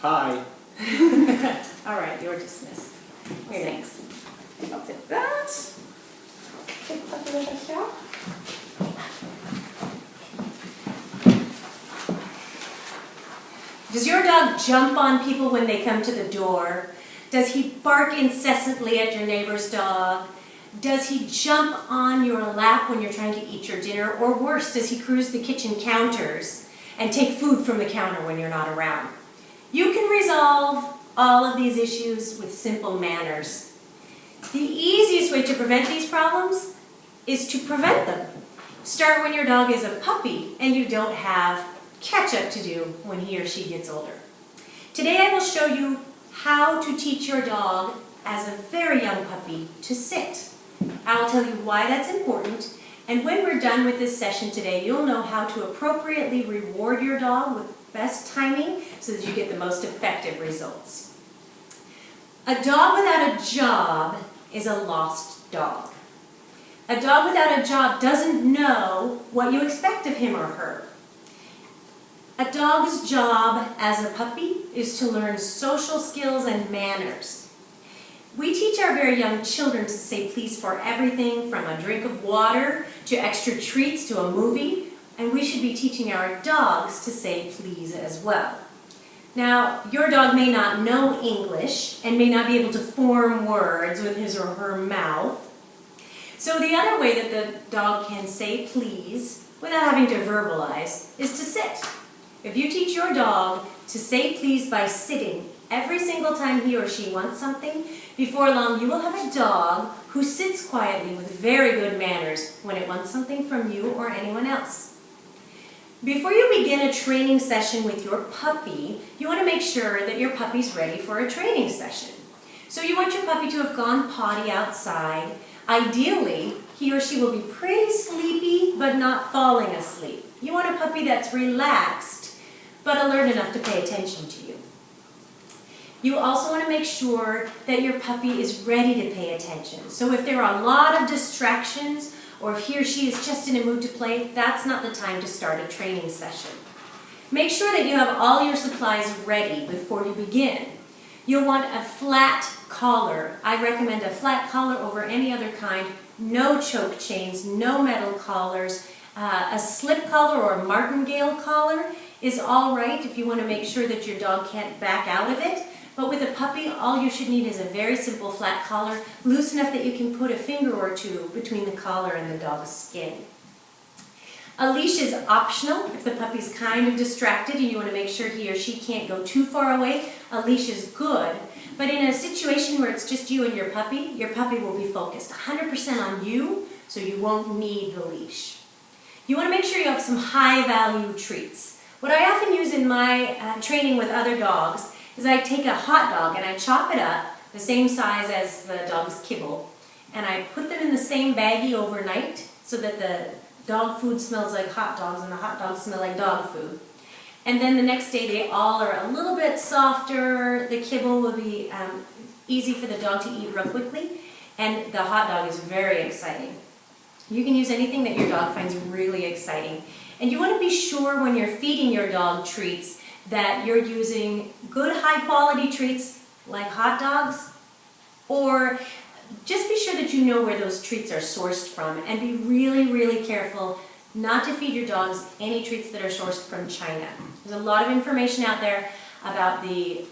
Hi. All right, you're dismissed. Thanks. I'll take that. Take that little bit out. Does your dog jump on people when they come to the door? Does he bark incessantly at your neighbor's dog? Does he jump on your lap when you're trying to eat your dinner? Or worse, does he cruise the kitchen counters and take food from the counter when you're not around? You can resolve all of these issues with simple manners. The easiest way to prevent these problems is to prevent them. Start when your dog is a puppy and you don't have catch-up to do when he or she gets older. Today I will show you how to teach your dog as a very young puppy to sit. I will tell you why that's important, and when we're done with this session today, you'll know how to appropriately reward your dog with best timing so that you get the most effective results. A dog without a job is a lost dog. A dog without a job doesn't know what you expect of him or her. A dog's job as a puppy is to learn social skills and manners. We teach our very young children to say please for everything from a drink of water to extra treats to a movie, and we should be teaching our dogs to say please as well. Now, your dog may not know English and may not be able to form words with his or her mouth. So the other way that the dog can say please without having to verbalize is to sit. If you teach your dog to say please by sitting every single time he or she wants something, before long you will have a dog who sits quietly with very good manners when it wants something from you or anyone else. Before you begin a training session with your puppy, you want to make sure that your puppy's ready for a training session. So you want your puppy to have gone potty outside. Ideally, he or she will be pretty sleepy but not falling asleep. You want a puppy that's relaxed but alert enough to pay attention to you. You also want to make sure that your puppy is ready to pay attention. So if there are a lot of distractions, or if he or she is just in a mood to play, that's not the time to start a training session. Make sure that you have all your supplies ready before you begin. You'll want a flat collar. I recommend a flat collar over any other kind. No choke chains, no metal collars. A slip collar or a martingale collar is all right if you want to make sure that your dog can't back out of it. But with a puppy, all you should need is a very simple flat collar, loose enough that you can put a finger or two between the collar and the dog's skin. A leash is optional if the puppy's kind of distracted and you want to make sure he or she can't go too far away. A leash is good. But in a situation where it's just you and your puppy will be focused 100% on you, so you won't need the leash. You want to make sure you have some high-value treats. What I often use in my training with other dogs is I take a hot dog and I chop it up the same size as the dog's kibble, and I put them in the same baggie overnight so that the dog food smells like hot dogs and the hot dogs smell like dog food. And then the next day they all are a little bit softer, the kibble will be easy for the dog to eat real quickly, and the hot dog is very exciting. You can use anything that your dog finds really exciting. And you want to be sure when you're feeding your dog treats that you're using good high quality treats like hot dogs, or just be sure that you know where those treats are sourced from, and be really, really careful not to feed your dogs any treats that are sourced from China. There's a lot of information out there about the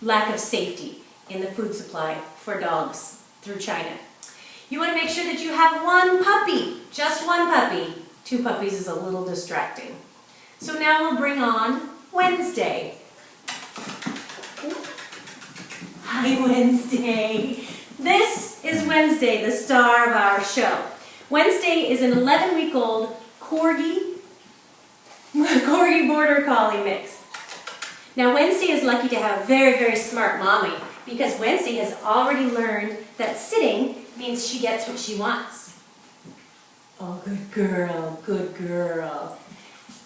lack of safety in the food supply for dogs through China. You want to make sure that you have one puppy, just one puppy. 2 puppies is a little distracting. So now we'll bring on Wednesday. Hi, Wednesday. This is Wednesday, the star of our show. Wednesday is an 11-week-old Corgi Border Collie mix. Now, Wednesday is lucky to have a very, very smart mommy because Wednesday has already learned that sitting means she gets what she wants. Oh, good girl, good girl.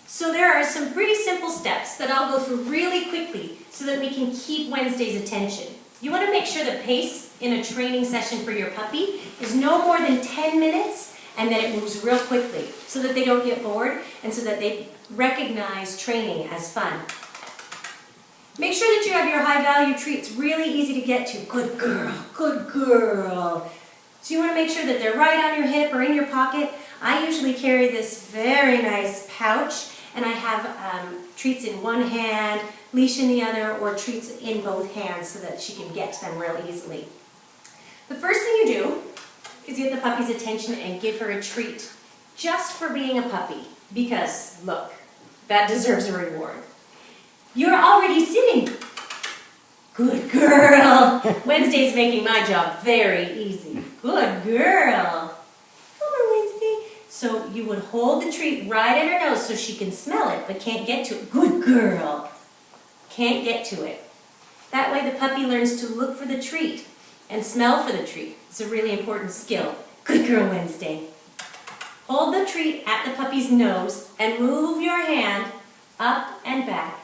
So there are some pretty simple steps that I'll go through really quickly so that we can keep Wednesday's attention. You want to make sure the pace in a training session for your puppy is no more than 10 minutes and that it moves real quickly so that they don't get bored and so that they recognize training as fun. Make sure that you have your high value treats really easy to get to. Good girl, good girl. So you want to make sure that they're right on your hip or in your pocket. I usually carry this very nice pouch, and I have treats in one hand, leash in the other, or treats in both hands so that she can get to them real easily. The first thing you do is get the puppy's attention and give her a treat just for being a puppy, because look, that deserves a reward. You're already sitting. Good girl. Wednesday's making my job very easy. Good girl. Come on, Wednesday. So you would hold the treat right at her nose so she can smell it, but can't get to it. Good girl. Can't get to it. That way the puppy learns to look for the treat and smell for the treat. It's a really important skill. Good girl, Wednesday. Hold the treat at the puppy's nose and move your hand up and back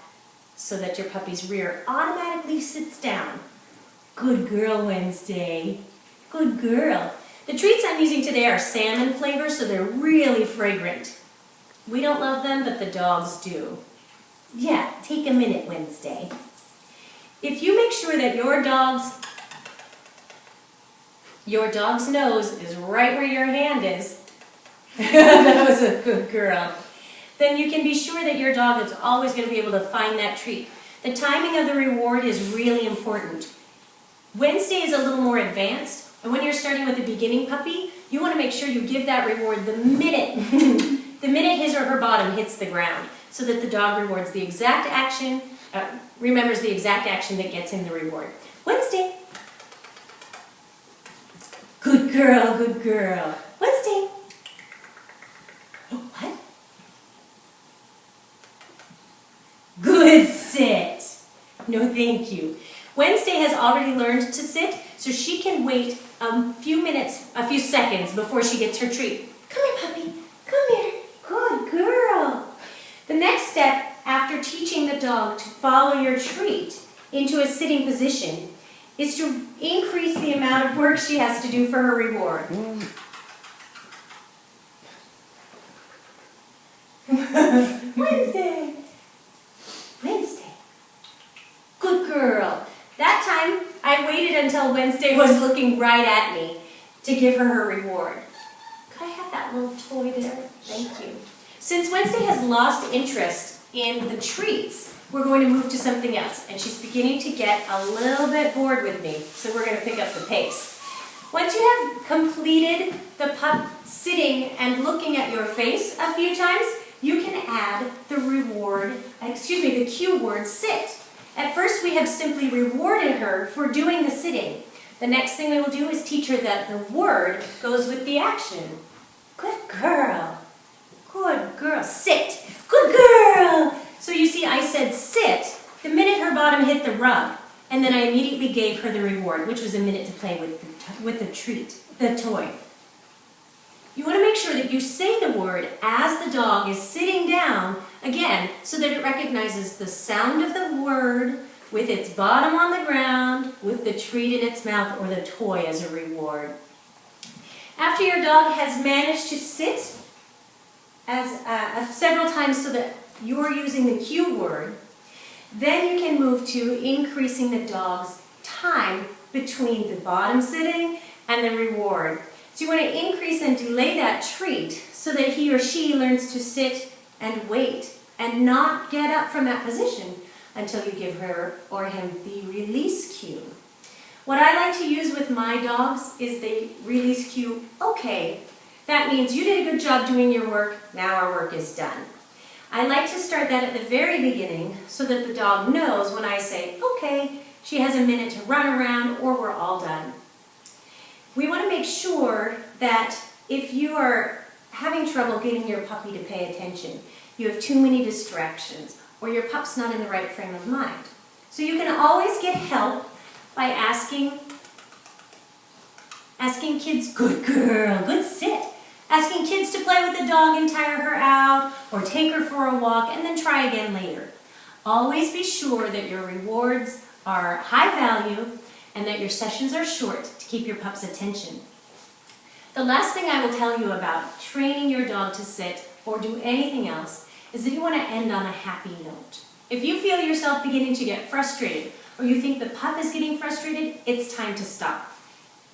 so that your puppy's rear automatically sits down. Good girl, Wednesday. Good girl. The treats I'm using today are salmon flavor, so they're really fragrant. We don't love them, but the dogs do. Yeah, take a minute, Wednesday. If you make sure that your dog's nose is right where your hand is, that was a good girl, then you can be sure that your dog is always going to be able to find that treat. The timing of the reward is really important. Wednesday is a little more advanced, and when you're starting with a beginning puppy, you want to make sure you give that reward the minute his or her bottom hits the ground, so that the dog remembers the exact action that gets him the reward. Wednesday. Good girl, good girl. Wednesday. What? Good sit. No, thank you. Wednesday has already learned to sit, so she can wait a few seconds before she gets her treat. Come here, puppy. Come here. Good girl. The next step after teaching the dog to follow your treat into a sitting position is to increase the amount of work she has to do for her reward. Wednesday. Wednesday. Good girl. That time, I waited until Wednesday was looking right at me to give her her reward. Could I have that little toy there? Thank you. Since Wednesday has lost interest in the treats, we're going to move to something else. And she's beginning to get a little bit bored with me, so we're going to pick up the pace. Once you have completed the pup sitting and looking at your face a few times, you can add the cue word sit. At first we have simply rewarded her for doing the sitting. The next thing we will do is teach her that the word goes with the action. Good girl. Good girl. Sit. Good girl. So you see, I said sit the minute her bottom hit the rug, and then I immediately gave her the reward, which was a minute to play with the treat, the toy. You want to make sure that you say the word as the dog is sitting down, again, so that it recognizes the sound of the word with its bottom on the ground, with the treat in its mouth, or the toy as a reward. After your dog has managed to sit several times so that you're using the cue word, then you can move to increasing the dog's time between the bottom sitting and the reward. So you want to increase and delay that treat so that he or she learns to sit and wait and not get up from that position until you give her or him the release cue. What I like to use with my dogs is the release cue, okay. That means you did a good job doing your work, now our work is done. I like to start that at the very beginning so that the dog knows when I say, okay, she has a minute to run around or we're all done. We want to make sure that if you are having trouble getting your puppy to pay attention, you have too many distractions, or your pup's not in the right frame of mind. So you can always get help by asking kids, good girl, good sit. Asking kids to play with the dog and tire her out, or take her for a walk, and then try again later. Always be sure that your rewards are high value and that your sessions are short to keep your pup's attention. The last thing I will tell you about training your dog to sit or do anything else is that you want to end on a happy note. If you feel yourself beginning to get frustrated, or you think the pup is getting frustrated, it's time to stop.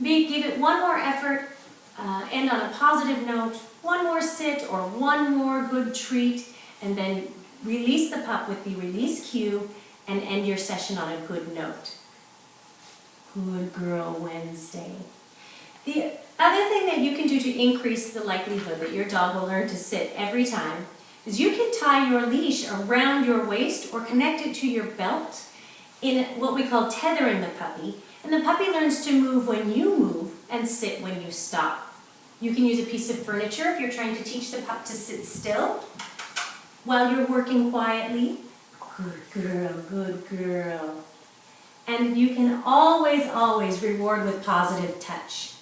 Give it one more effort, end on a positive note, one more sit or one more good treat, and then release the pup with the release cue and end your session on a good note. Good Girl Wednesday. The other thing that you can do to increase the likelihood that your dog will learn to sit every time is you can tie your leash around your waist or connect it to your belt in what we call tethering the puppy, and the puppy learns to move when you move and sit when you stop. You can use a piece of furniture if you're trying to teach the pup to sit still while you're working quietly. Good girl, good girl. And you can always, always reward with positive touch.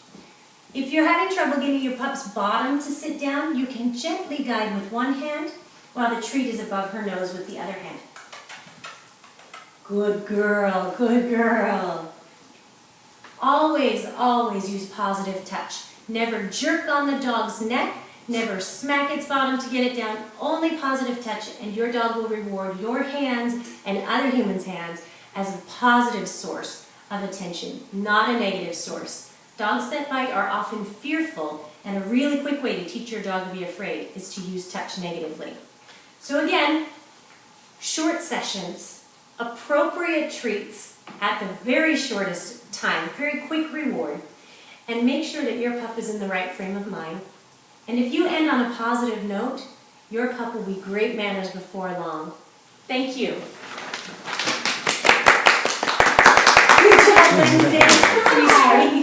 If you're having trouble getting your pup's bottom to sit down, you can gently guide with one hand while the treat is above her nose with the other hand. Good girl, good girl. Always, always use positive touch. Never jerk on the dog's neck, never smack its bottom to get it down, only positive touch, and your dog will reward your hands and other humans' hands as a positive source of attention, not a negative source. Dogs that bite are often fearful, and a really quick way to teach your dog to be afraid is to use touch negatively. So again, short sessions, appropriate treats at the very shortest time, very quick reward, and make sure that your pup is in the right frame of mind. And if you end on a positive note, your pup will be great manners before long. Thank you. Good job, Wednesday.